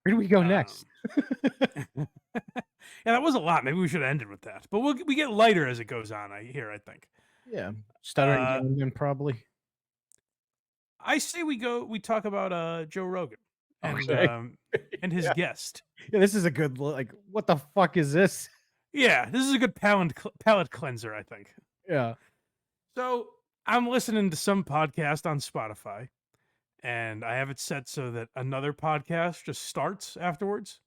Where do we go next? Yeah, that was a lot. Maybe we should have ended with that. But we get lighter as it goes on, I think. Yeah, stuttering Uh, Gentleman, probably. I say we talk about Joe Rogan Okay. and his Yeah. guest. Yeah, this is a good like, what the fuck is this? Yeah, this is a good palate cleanser, I think. Yeah. So I'm listening to some podcast on Spotify, and I have it set so that another podcast just starts afterwards.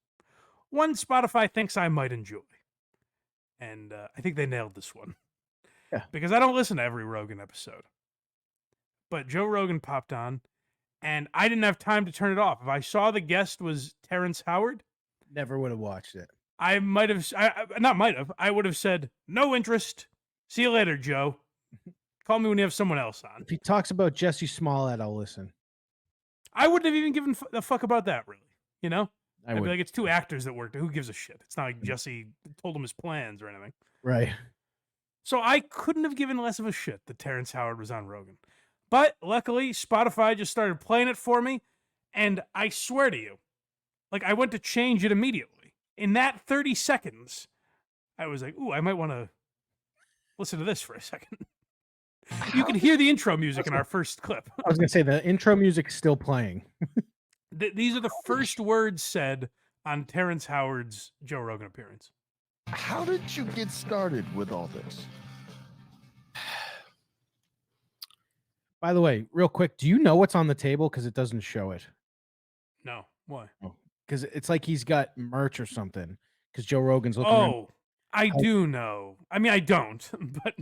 One Spotify thinks I might enjoy, and I think they nailed this one Yeah. because I don't listen to every Rogan episode. But Joe Rogan popped on, and I didn't have time to turn it off. If I saw the guest was Terrence Howard, Never would have watched it. I might have, not might have, I would have said, no interest. See you later, Joe. Call me when you have someone else on. If he talks about Jesse Smollett, I'll listen. I wouldn't have even given a fuck about that, really. You know? I I'd be would. like, it's two actors that worked. Who gives a shit? It's not like Jesse told him his plans or anything. Right. So I couldn't have given less of a shit that Terrence Howard was on Rogan. But luckily, Spotify just started playing it for me. And I swear to you, like I went to change it immediately. In that 30 seconds, I was like, ooh, I might want to listen to this for a second. You can hear the intro music in our first clip. I was gonna say the intro music's still playing. These are the first words said on Terrence Howard's Joe Rogan appearance. How did you get started with all this? By the way, real quick, do you know what's on the table? Because it doesn't show it. No, why? Because it's like he's got merch or something. Because Joe Rogan's looking. Oh, I do know. I mean, I don't, but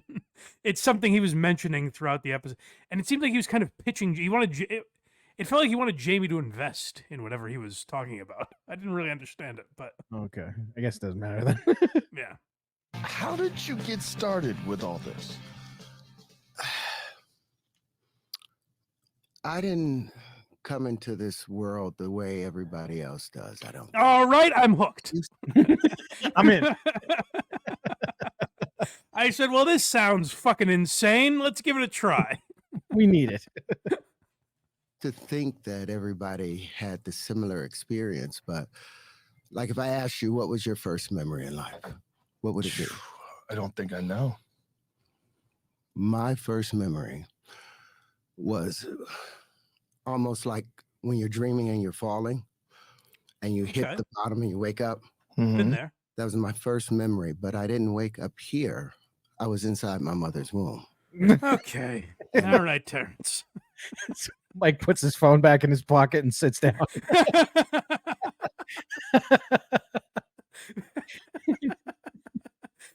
it's something he was mentioning throughout the episode, and it seemed like he was kind of pitching. He wanted. It felt like he wanted Jamie to invest in whatever he was talking about. I didn't really understand it, but Okay, I guess it doesn't matter then. yeah. How did you get started with all this? I didn't come into this world the way everybody else does. I don't. All right, I'm hooked. I'm in. I said, well, this sounds fucking insane. Let's give it a try. We need it. To think that everybody had the similar experience, but like if I asked you, what was your first memory in life? What would it be? I don't think I know. My first memory was almost like when you're dreaming and you're falling and you hit Okay. the bottom and you wake up. Been there. That was my first memory, but I didn't wake up here. I was inside my mother's womb. Okay. All right, Terrence. Mike puts his phone back in his pocket and sits down.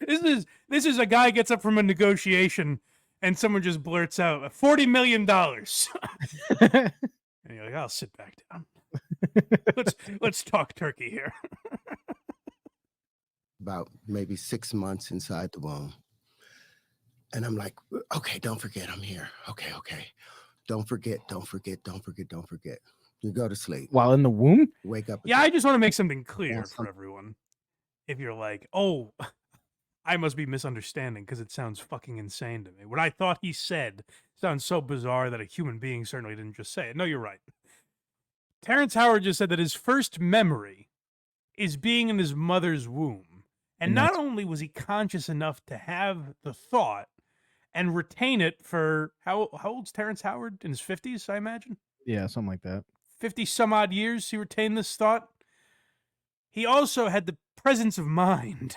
This is a guy gets up from a negotiation and someone just blurts out $40 million. And you're like, I'll sit back down. Let's talk turkey here. About maybe 6 months inside the womb. And I'm like, okay, don't forget I'm here. Okay. Don't forget. You go to sleep. While in the womb? Wake up. Yeah, I just want to make something clear Yes. for everyone. If you're like, oh, I must be misunderstanding because it sounds fucking insane to me. What I thought he said sounds so bizarre that a human being certainly didn't just say it. No, you're right. Terrence Howard just said that his first memory is being in his mother's womb. And not only was he conscious enough to have the thought and retain it for how old's Terrence Howard? In his 50s, I imagine? Yeah, something like that. 50 some odd years he retained this thought. He also had the presence of mind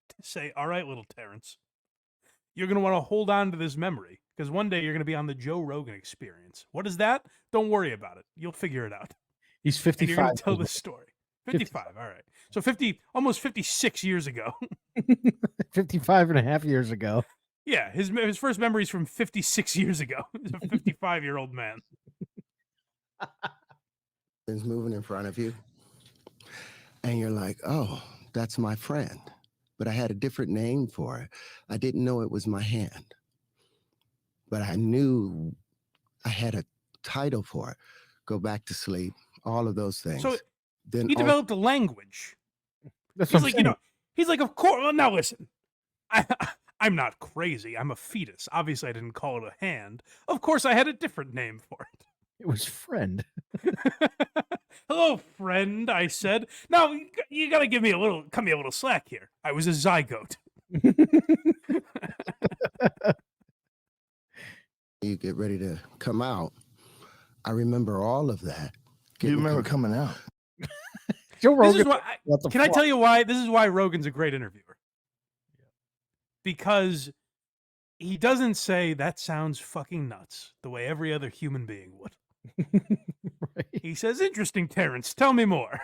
to say, all right, little Terrence, you're going to want to hold on to this memory because one day you're going to be on the Joe Rogan Experience. What is that? Don't worry about it. You'll figure it out. He's And 55. you're going to tell this story. 55, all right. So almost 56 years ago. 55 and a half years ago. Yeah, his first memory is from 56 years ago. He's a 55-year-old man. It's moving in front of you. And you're like, oh, that's my friend. But I had a different name for it. I didn't know it was my hand. But I knew I had a title for it. Go back to sleep, all of those things. So then he developed a language. That's He's what like, I'm saying. he's like, of course. Well, now listen, I'm not crazy. I'm a fetus. Obviously, I didn't call it a hand. Of course, I had a different name for it. It was friend. Hello, friend, I said. Now, you gotta cut me a little slack here. I was a zygote. You get ready to come out. I remember all of that. You remember coming out? Joe Rogan. This is why. What the Can I fuck? tell you why? This is why Rogan's a great interviewer. Because he doesn't say that sounds fucking nuts the way every other human being would. Right. He says, "Interesting, Terrence. Tell me more."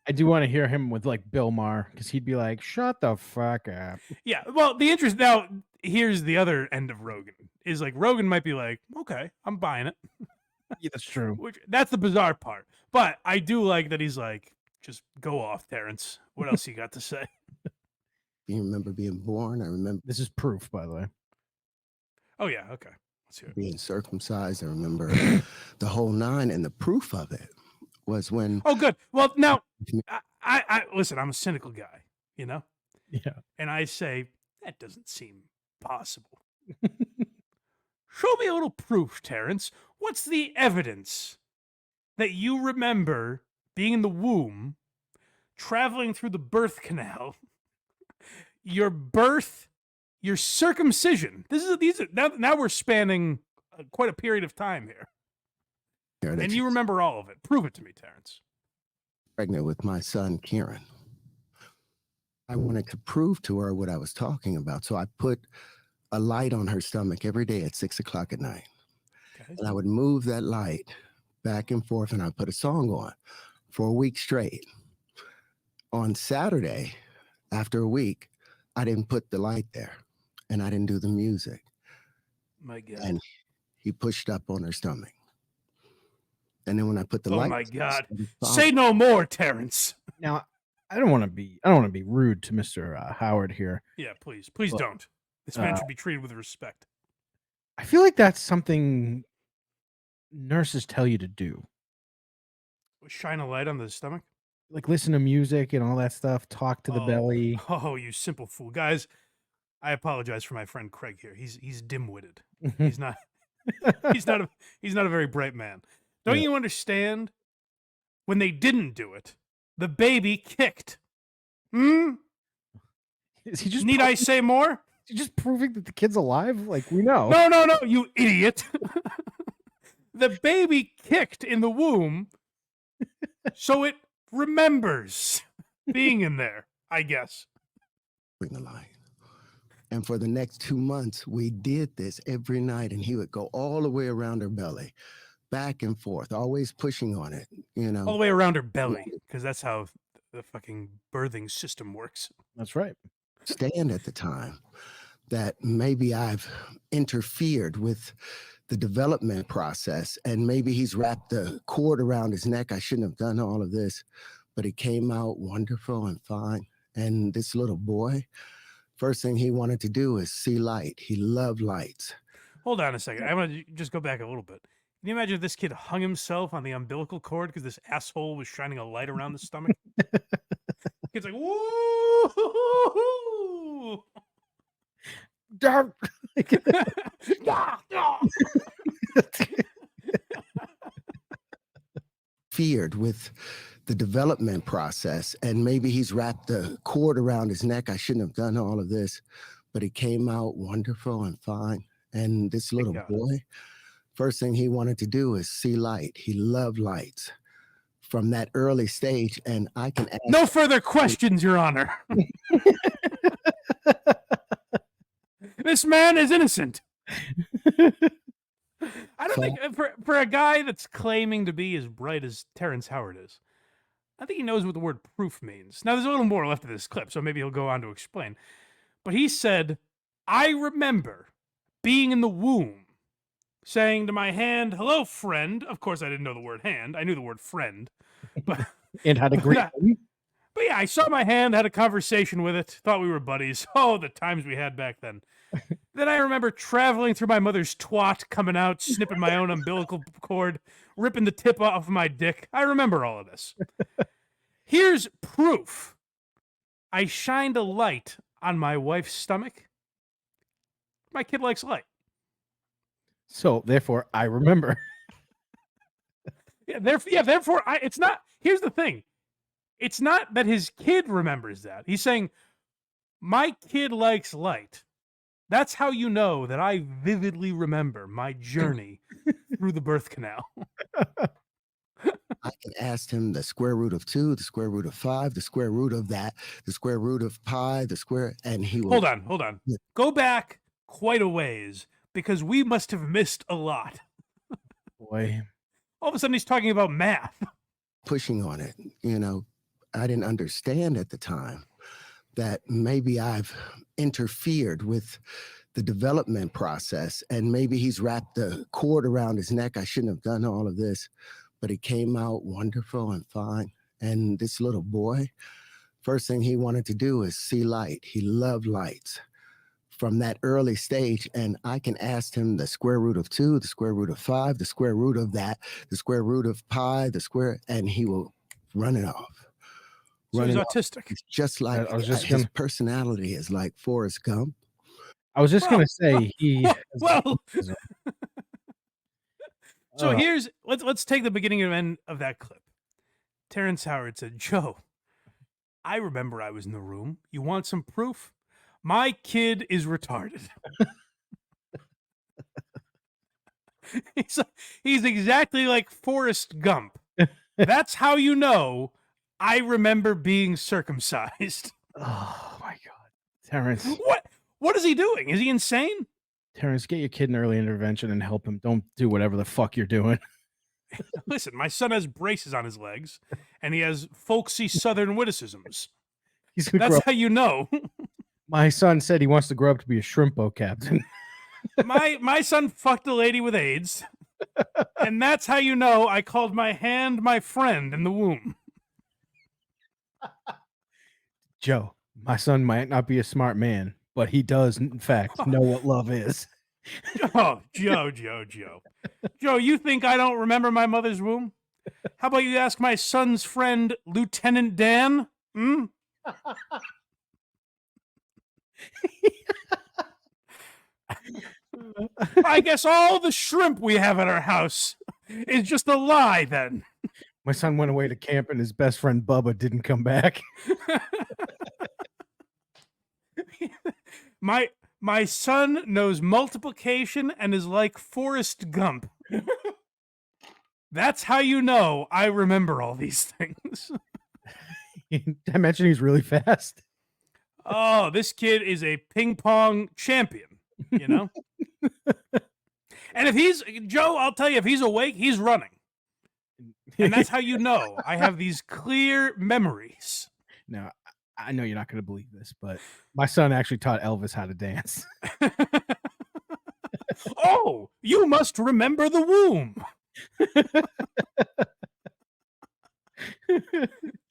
I do want to hear him with like Bill Maher because he'd be like, "Shut the fuck up." Yeah. Well, the interest now. Here's the other end of Rogan. Is like Rogan might be like, "Okay, I'm buying it." Yeah, that's true. That's the bizarre part. But I do like that he's like, "Just go off, Terrence. What else you got to say?" You remember being born. I remember This is proof, by the way. Oh yeah. Okay. Let's hear it. being circumcised. I remember the whole nine, and the proof of it was when Oh, good. Well, now, I listen. I'm a cynical guy, you know, Yeah. and I say that doesn't seem possible. Show me a little proof, Terrence. What's the evidence that you remember being in the womb, traveling through the birth canal, your birth, your circumcision? Now we're spanning quite a period of time here, and you remember all of it. Prove it to me, Terrence. pregnant with my son, Kieran. I wanted to prove to her what I was talking about. So I put a light on her stomach every day at 6 o'clock at night. Okay. And I would move that light back and forth, and I'd put a song on for a week straight. On Saturday, after a week, I didn't put the light there, and I didn't do the music. My God. And he pushed up on her stomach. And then when I put the Oh light, my God. Say Say no more, Terrence. Now, I don't want to be rude to Mr. Howard here. Yeah, please Well, don't. This man should be treated with respect. I feel like that's something nurses tell you to do. Shine a light on the stomach. Like listen to music and all that stuff, talk to the belly. Oh, you simple fool, guys! I apologize for my friend Craig here. He's dim-witted. He's not. He's not a very bright man. Don't Yeah. you understand? When they didn't do it, the baby kicked. Hmm. Is he just Need I say more? is he just proving that the kid's alive? Like we know. No, you idiot. The baby kicked in the womb, so it remembers being in there, I guess. bring the light. And for the next 2 months, we did this every night, and he would go all the way around her belly, back and forth, always pushing on it, you know. All the way around her belly, because that's how the fucking birthing system works. That's right. Stand at the time that maybe I've interfered with the development process, and maybe he's wrapped the cord around his neck. I shouldn't have done all of this, but it came out wonderful and fine. And this little boy, first thing he wanted to do is see light. He loved lights. Hold on a second. I want to just go back a little bit. Can you imagine if this kid hung himself on the umbilical cord because this asshole was shining a light around the stomach? Kid's like, woo! Dark. Feared with the development process, and maybe he's wrapped the cord around his neck. I shouldn't have done all of this, but it came out wonderful and fine. And this little God. boy, first thing he wanted to do is see light. He loved lights from that early stage. And I can ask No further questions, Your Honor. This man is innocent. I don't think for a guy that's claiming to be as bright as Terrence Howard is, I think he knows what the word proof means. Now, there's a little more left of this clip, so maybe he'll go on to explain. But he said, I remember being in the womb, saying to my hand, hello, friend. Of course, I didn't know the word hand. I knew the word friend. But, And had a great but yeah, I saw my hand, had a conversation with it, thought we were buddies. Oh, the times we had back then. Then I remember traveling through my mother's twat, coming out, snipping my own umbilical cord, ripping the tip off my dick. I remember all of this. Here's proof. I shined a light on my wife's stomach. My kid likes light. So therefore I remember. Therefore, it's not. Here's the thing. It's not that his kid remembers that. He's saying, my kid likes light. That's how you know that I vividly remember my journey through the birth canal. I can ask him the square root of 2, the square root of 5, the square root of that, the square root of pi, the square, and he will. Hold on. Go back quite a ways, because we must have missed a lot. Boy. All of a sudden, he's talking about math. Pushing on it. I didn't understand at the time that maybe I've interfered with the development process, and maybe he's wrapped the cord around his neck. I shouldn't have done all of this, but it came out wonderful and fine. And this little boy, first thing he wanted to do is see light. He loved lights from that early stage. And I can ask him the square root of 2, the square root of 5, the square root of that, the square root of pi, the square, and he will run it off. So he's autistic. It's just like his personality is like Forrest Gump. I was just gonna say he. So let's take the beginning and end of that clip. Terrence Howard said, "Joe, I remember I was in the room. You want some proof? My kid is retarded." He's exactly like Forrest Gump. That's how you know I remember being circumcised. Oh my God, Terrence! What is he doing? Is he insane? Terrence, get your kid an early intervention and help him. Don't do whatever the fuck you're doing. Listen, my son has braces on his legs, and he has folksy Southern witticisms. That's how you know. My son said he wants to grow up to be a shrimp boat captain. My son fucked a lady with AIDS, and that's how you know I called my hand my friend in the womb. Joe, my son might not be a smart man, but he does, in fact, know what love is. Oh, Joe. Joe, you think I don't remember my mother's womb? How about you ask my son's friend, Lieutenant Dan? I guess all the shrimp we have at our house is just a lie, then. My son went away to camp and his best friend Bubba didn't come back. My son knows multiplication and is like Forrest Gump. That's how you know I remember all these things. Did I mention he's really fast? Oh, this kid is a ping pong champion, you know? And if he's, Joe, I'll tell you, if he's awake, he's running. And that's how you know I have these clear memories. Now, I know you're not going to believe this, but my son actually taught Elvis how to dance. Oh, you must remember the womb.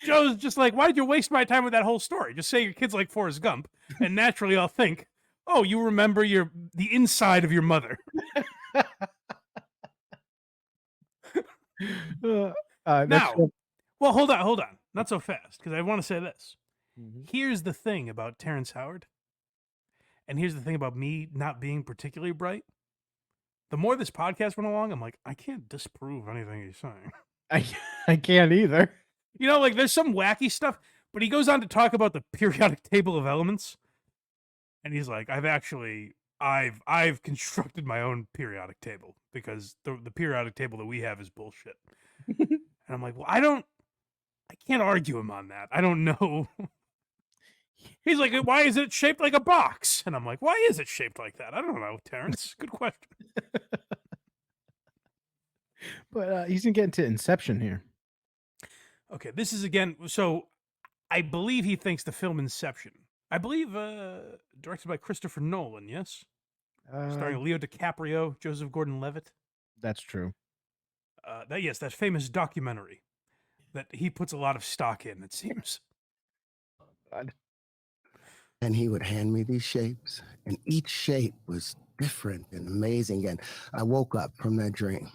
Joe's just like, why did you waste my time with that whole story? Just say your kid's like Forrest Gump, and naturally I'll think, oh, you remember the inside of your mother. Now, well, hold on. Not so fast, because I want to say this. Here's the thing about Terrence Howard, and here's the thing about me not being particularly bright. The more this podcast went along, I'm like, I can't disprove anything he's saying. I can't either. You know, like there's some wacky stuff, but he goes on to talk about the periodic table of elements, and he's like, I've constructed my own periodic table because the periodic table that we have is bullshit. And I'm like, well, I can't argue him on that. I don't know. He's like, why is it shaped like a box? And I'm like, why is it shaped like that? I don't know, Terrence. Good question. But he's gonna get into Inception here. Okay, this is again. So I believe he thinks the film Inception. I believe directed by Christopher Nolan. Yes, starring Leo DiCaprio, Joseph Gordon-Levitt. That's true. That famous documentary that he puts a lot of stock in. It seems. God. And he would hand me these shapes, and each shape was different and amazing. And I woke up from that dream.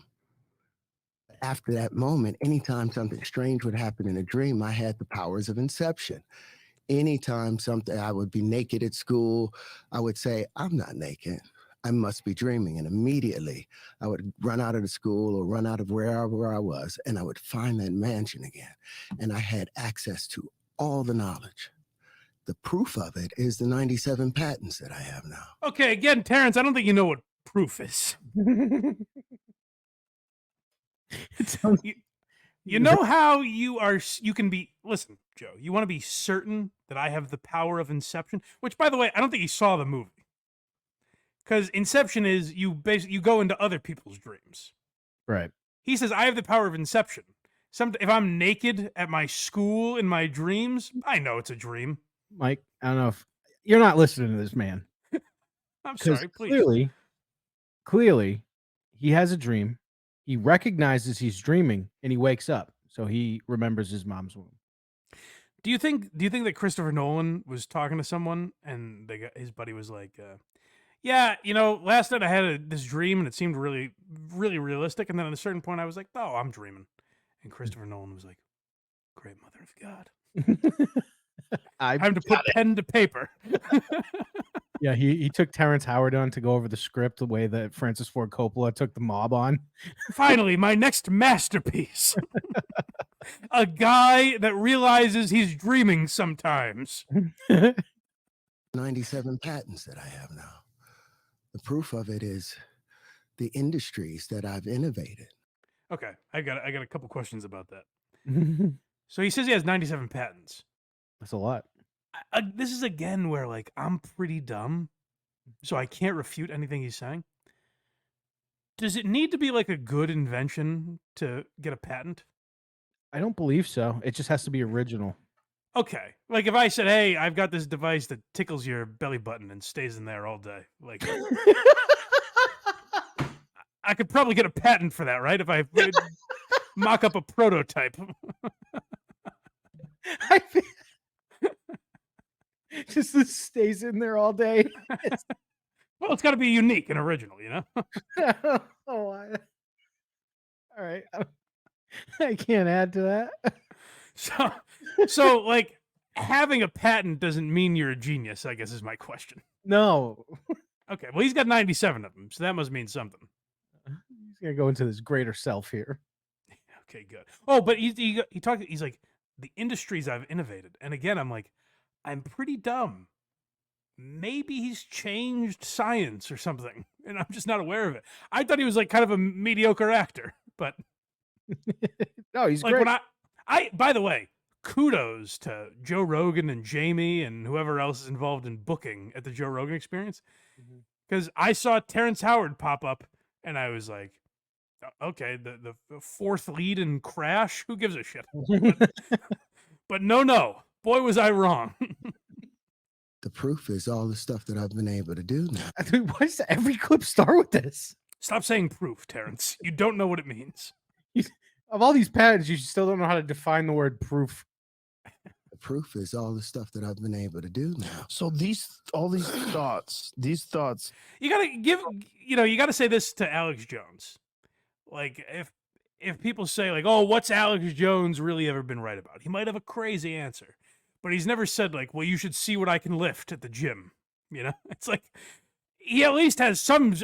After that moment, anytime something strange would happen in a dream, I had the powers of Inception. Anytime I would be naked at school, I would say, I'm not naked. I must be dreaming. And immediately I would run out of the school or run out of wherever I was, and I would find that mansion again. And I had access to all the knowledge. The proof of it is the 97 patents that I have now. Okay, again, Terrence, I don't think you know what proof is. It sounds You know how you can be, listen, Joe, you want to be certain that I have the power of Inception, which, by the way, I don't think he saw the movie. Because Inception is you go into other people's dreams. right. He says, I have the power of Inception. If I'm naked at my school in my dreams, I know it's a dream. Mike, I don't know if you're not listening to this man. I'm Because sorry, please. clearly, he has a dream. He recognizes he's dreaming, and he wakes up. So he remembers his mom's womb. Do you think that Christopher Nolan was talking to someone and his buddy was like, yeah, last night I had this dream and it seemed really, really realistic. And then at a certain point I was like, oh, I'm dreaming. And Christopher Nolan was like, great mother of God. I Time to put pen to paper. Yeah, he took Terrence Howard on to go over the script the way that Francis Ford Coppola took The Mob on. Finally, my next masterpiece. A guy that realizes he's dreaming sometimes. 97 patents that I have now. The proof of it is the industries that I've innovated. Okay, I got a couple questions about that. So he says he has 97 patents. That's a lot. This is again where like I'm pretty dumb, so I can't refute anything he's saying. Does it need to be like a good invention to get a patent? I don't believe so. It just has to be original. Okay, like if I said, "Hey, I've got this device that tickles your belly button and stays in there all day," like I could probably get a patent for that, right? If I mock up a prototype. I think just this stays in there all day. Well, it's got to be unique and original, All right. I can't add to that. So like having a patent doesn't mean you're a genius, I guess is my question. No. Okay, well he's got 97 of them, so that must mean something. He's gonna go into this greater self here. Okay, good. Oh, but he talked. He's like the industries I've innovated, and again, I'm like, I'm pretty dumb. Maybe he's changed science or something, and I'm just not aware of it. I thought he was like kind of a mediocre actor, but No, he's like great. when I by the way, kudos to Joe Rogan and Jamie and whoever else is involved in booking at the Joe Rogan Experience, because I saw Terrence Howard pop up, and I was like, okay, the fourth lead in Crash, who gives a shit? But no, boy was I wrong. The proof is all the stuff that I've been able to do now. Dude, why does every clip start with this? Stop saying proof, Terrence. You don't know what it means. Of all these patents, you still don't know how to define the word proof. The proof is all the stuff that I've been able to do now. So all these thoughts, You gotta say this to Alex Jones. Like if people say like, oh, what's Alex Jones really ever been right about? He might have a crazy answer, but he's never said like, well, you should see what I can lift at the gym. It's like he at least has some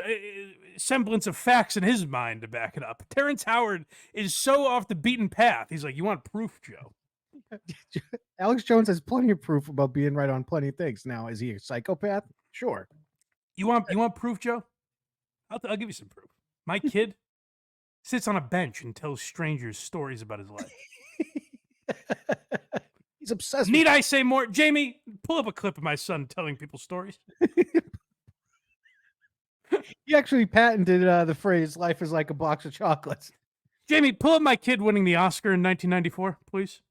semblance of facts in his mind to back it up. Terrence Howard is so off the beaten path. He's like, you want proof, Joe? Alex Jones has plenty of proof about being right on plenty of things. Now, is he a psychopath? Sure. You want proof, Joe? I'll give you some proof. My kid sits on a bench and tells strangers stories about his life. He's obsessed. Need I say more? Jamie, pull up a clip of my son telling people stories. He actually patented the phrase "life is like a box of chocolates." Jamie, pull up my kid winning the Oscar in 1994, please.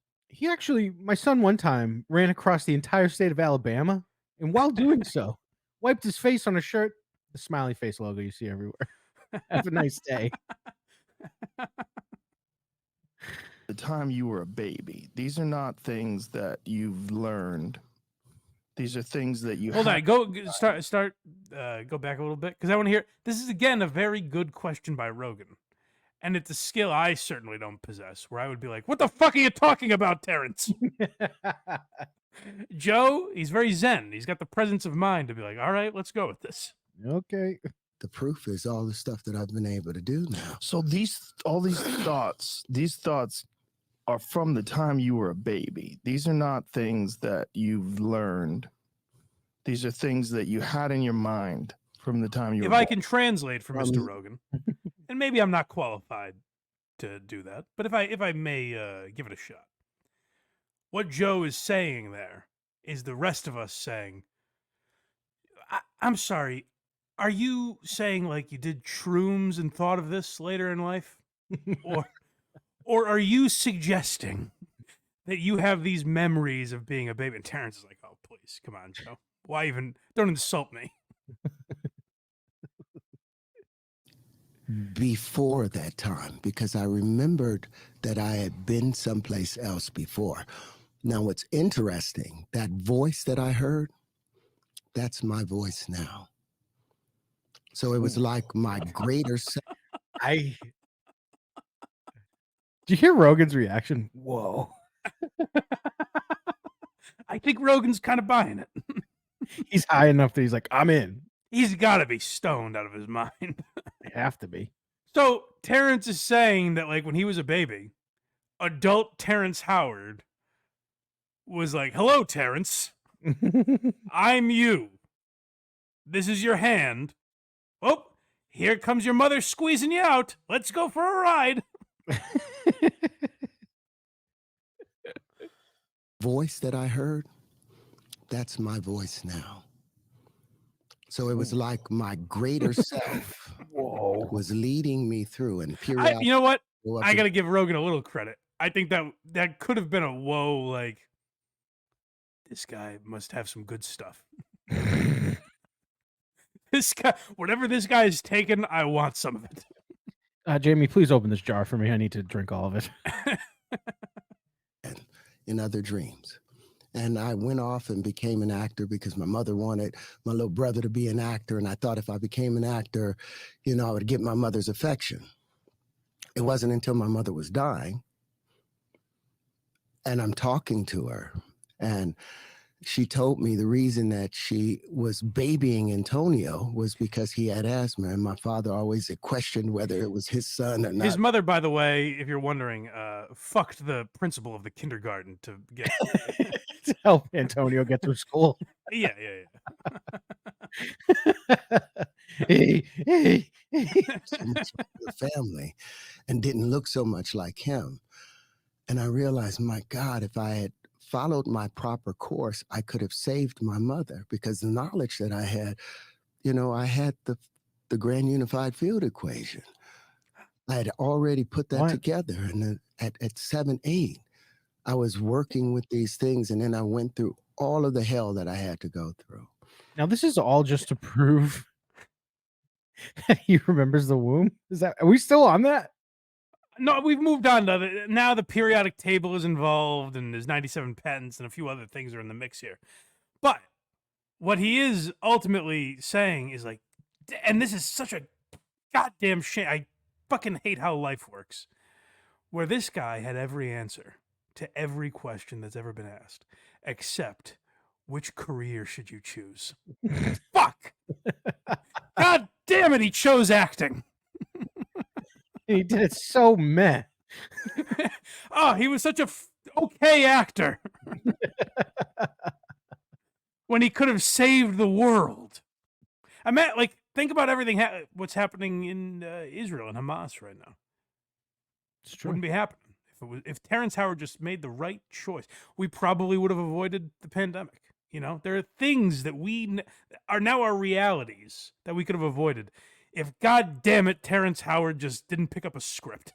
My son one time ran across the entire state of Alabama, and while doing so, wiped his face on a shirt, the smiley face logo you see everywhere. Have a nice day. the time you were a baby, these are not things that you've learned. These are things that you Hold on, go back a little bit, because I want to hear. This is again a very good question by Rogan, and it's a skill I certainly don't possess. Where I would be like, "What the fuck are you talking about, Terrence?" Joe, he's very zen. He's got the presence of mind to be like, "All right, let's go with this." Okay. the proof is all the stuff that I've been able to do now. So all these thoughts are from the time you were a baby. These are not things that you've learned. These are things that you had in your mind from the time you were If I born. can translate for Mr. Um, Rogan, and maybe I'm not qualified to do that, but if I may give it a shot, what Joe is saying there is the rest of us saying, I'm sorry, are you saying like you did shrooms and thought of this later in life? or are you suggesting that you have these memories of being a baby? And Terrence is like, oh, please, come on, Joe. Why even? Don't insult me. Before that time, because I remembered that I had been someplace else before. Now, what's interesting, that voice that I heard, that's my voice now. So it was like my greater self. Did you hear Rogan's reaction? Whoa. I think Rogan's kind of buying it. He's high enough that he's like, I'm in. He's got to be stoned out of his mind. They have to be. So Terrence is saying that, like, when he was a baby, adult Terrence Howard was like, hello, Terrence. I'm you. This is your hand. Oh, here comes your mother squeezing you out. Let's go for a ride. Voice that I heard, that's my voice now. So it was like my greater self Whoa. was leading me through, and You periodically. know what? I got to give Rogan a little credit. I think that could have been a whoa, like, this guy must have some good stuff. This guy, whatever this guy is taking, I want some of it. Jamie, please open this jar for me. I need to drink all of it. in other dreams. And I went off and became an actor because my mother wanted my little brother to be an actor. And I thought if I became an actor, you know, I would get my mother's affection. It wasn't until my mother was dying and I'm talking to her, and she told me the reason that she was babying Antonio was because he had asthma, and my father always questioned whether it was his son or not. His mother, by the way, if you're wondering, fucked the principal of the kindergarten to get To help Antonio get through school. yeah. Hey. So much like the family and didn't look so much like him. And I realized, my God, if I had followed my proper course, I could have saved my mother, because the knowledge that I had, you know, I had the grand unified field equation. I had already put that What? together. And at 7, 8, I was working with these things. And then I went through all of the hell that I had to go through. Now, this is all just to prove that he remembers the womb. Are we still on that? No, we've moved on to now the periodic table is involved, and there's 97 patents and a few other things are in the mix here. But what he is ultimately saying is like, and this is such a goddamn shame. I fucking hate how life works, where this guy had every answer to every question that's ever been asked, except which career should you choose? Fuck! God damn it, he chose acting. And he did it so meh. Oh, he was such a okay actor. When he could have saved the world. I mean, like, think about everything what's happening in Israel and Hamas right now. It's true. Wouldn't be happening if Terrence Howard just made the right choice. We probably would have avoided the pandemic. You know, there are things that are now our realities that we could have avoided if, God damn it, Terrence Howard just didn't pick up a script.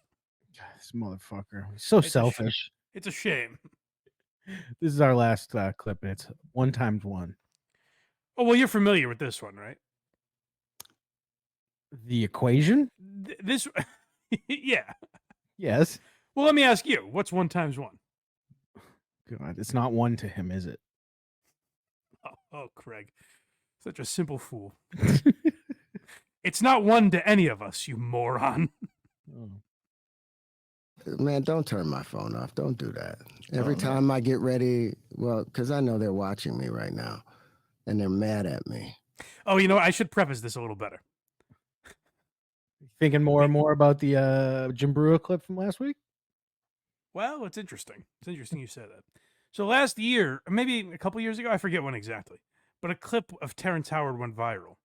God, this motherfucker. He's so selfish. It's a shame. This is our last clip, and it's 1 times 1. Oh, well, you're familiar with this one, right? The equation? This, yeah. Yes. Well, let me ask you, what's 1 times 1? God, it's not 1 to him, is it? Oh, Craig. Such a simple fool. It's not 1 to any of us, you moron. Oh. Man, don't turn my phone off. Don't do that. Every time I get ready, well, because I know they're watching me right now, and they're mad at me. Oh, you know, I should preface this a little better. Thinking more and more about the Jim Brewer clip from last week? Well, it's interesting. It's interesting you said that. So last year, maybe a couple years ago, I forget when exactly, but a clip of Terrence Howard went viral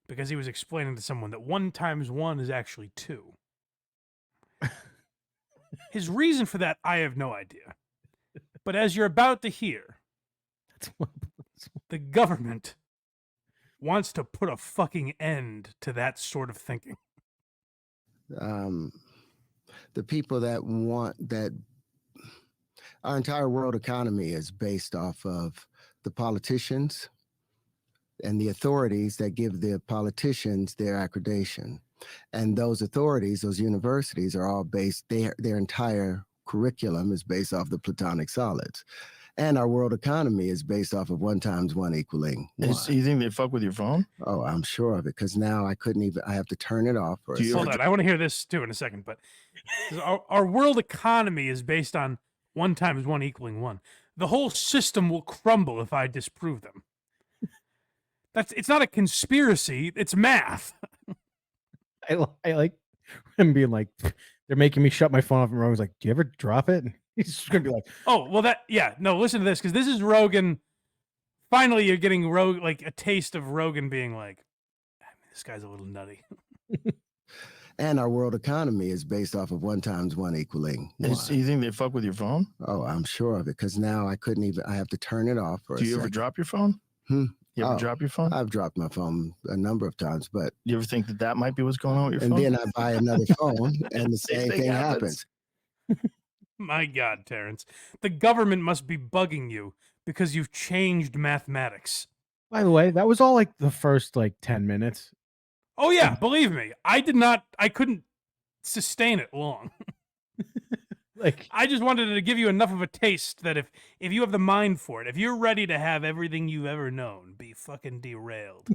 because he was explaining to someone that 1 times 1 is actually 2. His reason for that, I have no idea. But as you're about to hear, the government wants to put a fucking end to that sort of thinking. The people that want that, our entire world economy is based off of the politicians and the authorities that give the politicians their accreditation. And those authorities, those universities are all based, their entire curriculum is based off the Platonic solids. And our world economy is based off of 1 times 1 equaling 1. You think they fuck with your phone? Oh, I'm sure of it, because now I have to turn it off. For Hold on, I want to hear this too in a second, but our world economy is based on 1 times 1 equaling 1. The whole system will crumble if I disprove them. It's not a conspiracy, it's math. I like him being like, they're making me shut my phone off, and Rogan's like, do you ever drop it? And he's just gonna be like, oh, well no, listen to this, because this is Rogan. Finally, you're getting like a taste of Rogan being like, this guy's a little nutty. And our world economy is based off of 1 times 1 equaling 1. You think they fuck with your phone? Oh, I'm sure of it, because now I have to turn it off. Do you ever drop your phone? You ever drop your phone? I've dropped my phone a number of times, but you ever think that might be what's going on with your phone? And then I buy another phone, and the same thing happens. My God, Terrence, the government must be bugging you because you've changed mathematics. By the way, that was all like the first 10 minutes. Oh yeah, believe me, I couldn't sustain it long. I just wanted to give you enough of a taste that if you have the mind for it, if you're ready to have everything you've ever known be fucking derailed,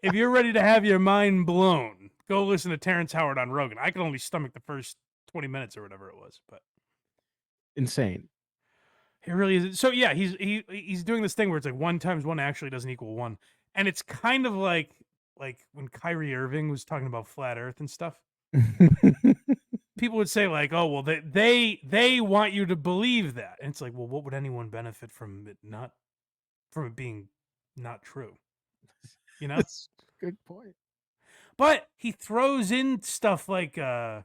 if you're ready to have your mind blown, go listen to Terrence Howard on Rogan. I could only stomach the first 20 minutes or whatever it was, but insane. It really is. So yeah, he's doing this thing where it's like 1 times 1 actually doesn't equal 1, and it's kind of like when Kyrie Irving was talking about flat Earth and stuff. People would say like, oh, well, they want you to believe that. And it's like, well, what would anyone benefit from it being not true? You know? That's a good point. But he throws in stuff like, I'm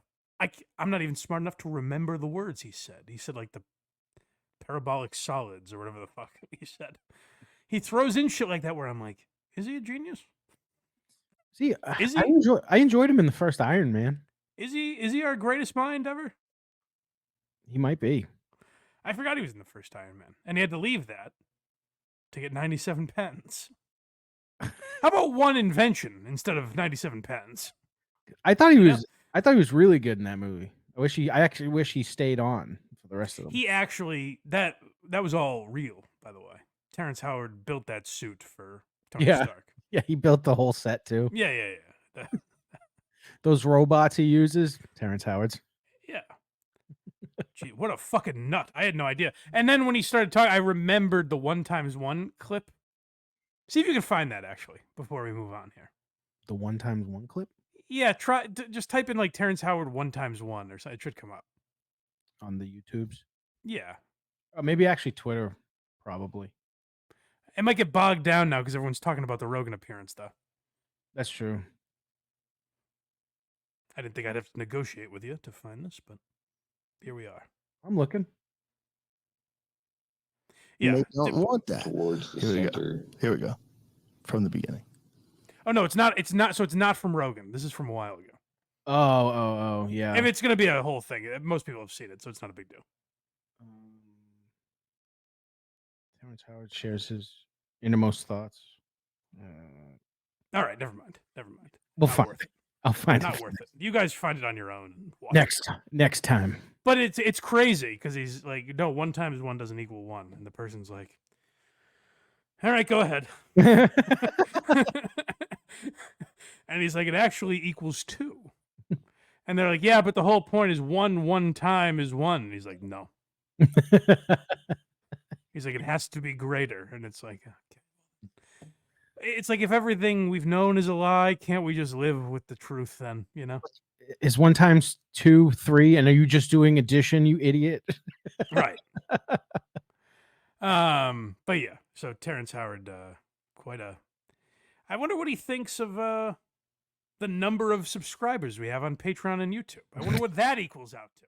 not even smart enough to remember the words he said. He said like the parabolic solids or whatever the fuck he said. He throws in shit like that where I'm like, is he a genius? See, I enjoyed him in the first Iron Man. Is he our greatest mind ever? He might be. I forgot he was in the first Iron Man, and he had to leave that to get 97 patents. How about one invention instead of 97 patents? I thought he was really good in that movie. I actually wish he stayed on for the rest of them. He actually that was all real, by the way. Terrence Howard built that suit for Tony Stark. Yeah, he built the whole set too. Yeah. Those robots he uses, Terrence Howard's. Yeah. Gee, what a fucking nut. I had no idea. And then when he started talking, I remembered the 1 times 1 clip. See if you can find that, actually, before we move on here. The 1 times 1 clip? Yeah, just type in, like, Terrence Howard 1 times 1 or something. It should come up. On the YouTubes? Yeah. Maybe actually Twitter, probably. It might get bogged down now because everyone's talking about the Rogan appearance, though. That's true. I didn't think I'd have to negotiate with you to find this, but here we are. I'm looking. Yeah. They don't want that. Towards the Here we center. go. Here we go. From the beginning. Oh, no, it's not. So it's not from Rogan. This is from a while ago. Oh, yeah. If it's going to be a whole thing, most people have seen it, so it's not a big deal. Terrence Howard shares his innermost thoughts. All right, never mind. We'll Not find worth it. I'll find Not it. worth it. You guys find it on your own. And watch Next time. But it's crazy because he's like, no, 1 times 1 doesn't equal 1. And the person's like, all right, go ahead. And he's like, it actually equals 2. And they're like, yeah, but the whole point is 1 time is 1. And he's like, no. He's like, it has to be greater. And it's like, okay. It's like if everything we've known is a lie, can't we just live with the truth then? You know, Is 1 times 2 3? And are you just doing addition, you idiot? right? But yeah. So Terrence Howard, quite a. I wonder what he thinks of the number of subscribers we have on Patreon and YouTube. I wonder what that equals out to.